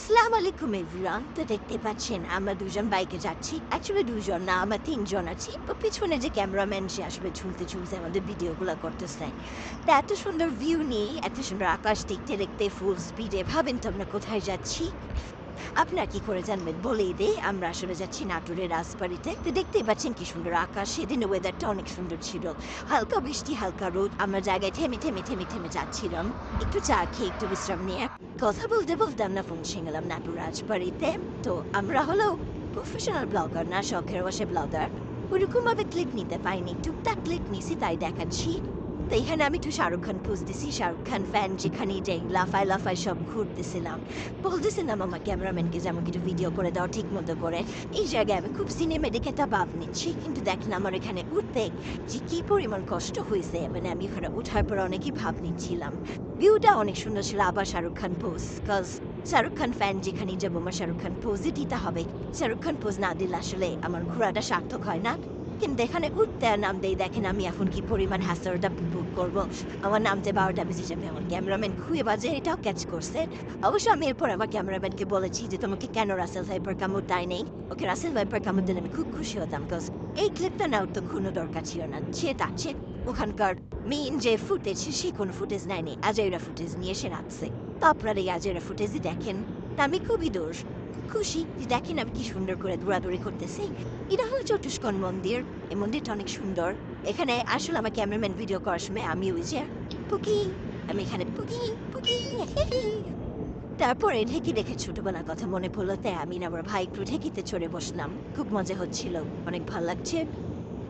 আসসালামু আলাইকুম এভরিওয়ান। তো দেখতে পাচ্ছেন আমরা দুজন বাইকে যাচ্ছি। অ্যাকচুয়ালি দুজন না, আমরা তিনজন আছি। তো পিছনে যে ক্যামেরাম্যান সে আসলে ঝুলতে ঝুলতে আমাদের ভিডিওগুলো করতেছে। তা এত সুন্দর ভিউ নিয়ে এত সুন্দর আকাশ দেখতে দেখতে ফুল স্পিডে ভাবেন তো আমরা কোথায় যাচ্ছি? আপনারা কি করে জানবেন বলেই দেই, আমরা আসলে যাচ্ছি নাটোরের রাজবাড়িতে। তো দেখতেই পাচ্ছেন কি সুন্দর আকাশ, সেদিন ওয়েদারটা অনেক সুন্দর ছিল। হালকা বৃষ্টি, হালকা রোদ। আমরা জায়গায় থেমে যাচ্ছিলাম। একটু চা খেয়ে একটু বিশ্রাম নিয়ে কথা বলতে বলতে আমরা পৌঁছে গেলাম নাটোর রাজবাড়িতে। তো আমরা হলো প্রফেশনাল ব্লগার না, শখের বসে ব্লগার। ওরকম ভাবে ক্লিপ নিতে পাইনি, টুকটাক ক্লিপ নিছি তাই দেখাচ্ছি। তো এখানে আমি একটু শাহরুখ খান খুঁজতেছি, শাহরুখ খান ফ্যান যেখানে যাই লাফায় লাফায় সব ঘুরতেছিলাম। বলতেছিলাম আমার ক্যামেরাম্যানকে যে আমাকে একটু ভিডিও করে দাও ঠিক মতো করে। এই জায়গায় আমি খুব সিনেমেটিক একটা ভাব নিচ্ছি, কিন্তু দেখেন আমার এখানে উঠতে যে কি পরিমাণ কষ্ট হয়েছে। মানে আমি ওখানে উঠার পর অনেকই ভাব নিচ্ছিলাম। ভিউটা অনেক সুন্দর ছিল। আবার Shahrukh Khan pose, cause Shahrukh Khan fan যেখানেই যাবো আমার শাহরুখ খান পোজই দিতে হবে। শাহরুখ খান পোজ না দিলে আসলে আমার ঘোরাটা সার্থক হয় না। কিন্তু এখানে উঠতে আর নামতেই দেখেন আমি এখন কি পরিমাণ হ্যাসলটা বুক করবো। আমার নামতে 12টা বেজে যাবে। আমার ক্যামেরাম্যান খুবই বাজে এটাও ক্যাচ করছে। অবশ্য আমি এরপর আমার ক্যামেরাম্যানকে বলেছি যে তোমাকে কেন রাসেল ভাইপার কামড় দেয় নেই। ওকে রাসেল ভাইপার কামড় দিলে আমি খুব খুশি হতাম, কজ এই ক্লিপটা নেওয়ার তো কোনো দরকার ছিল না। সে তার ওখানকার মেইন যে ফুটেজ সে কোনো ফুটেজ নেয়নি, আজাইরা ফুটেজ নিয়ে এসে রাখছে। তো আপনারা এই আজাইরা ফুটেজই দেখেন। তা আমি খুবই খুশি যে দেখেন আমি কি সুন্দর করে দৌড়াদৌড়ি করতেছি। এটা হলো চতুষ্কোণ মন্দির। এই মন্দিরটা অনেক সুন্দর। এখানে আসলে আমার ক্যামেরাম্যান ভিডিও করার সময় আমি ওই যে পুকি, আমি এখানে পুকি পুকি তারপরে ঢেকি দেখে ছোটবেলার কথা মনে পড়লো, তাই আমি না আমার ভাই একটু ঢেকিতে চড়ে বসলাম। খুব মজা হচ্ছিল, অনেক ভাল লাগছে।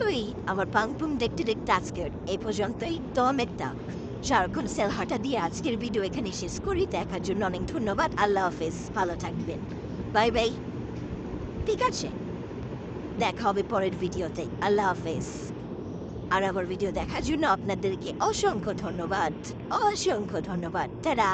তুই আমার পাংপুং দেখতে দেখতে আজকের এই পর্যন্তই। তো একটা সারাক্ষণ সেলহাটা দিয়ে আজকের ভিডিও এখানে শেষ করি। দেখার জন্য অনেক ধন্যবাদ। আল্লাহ হাফেজ, ভালো থাকবেন। Bye bye. ঠিক আছে, দেখা হবে পরের ভিডিওতে। আল্লাহ হাফেজ। আর আমার ভিডিও দেখার জন্য আপনাদেরকে অসংখ্য ধন্যবাদ, অসংখ্য ধন্যবাদ। টাটা।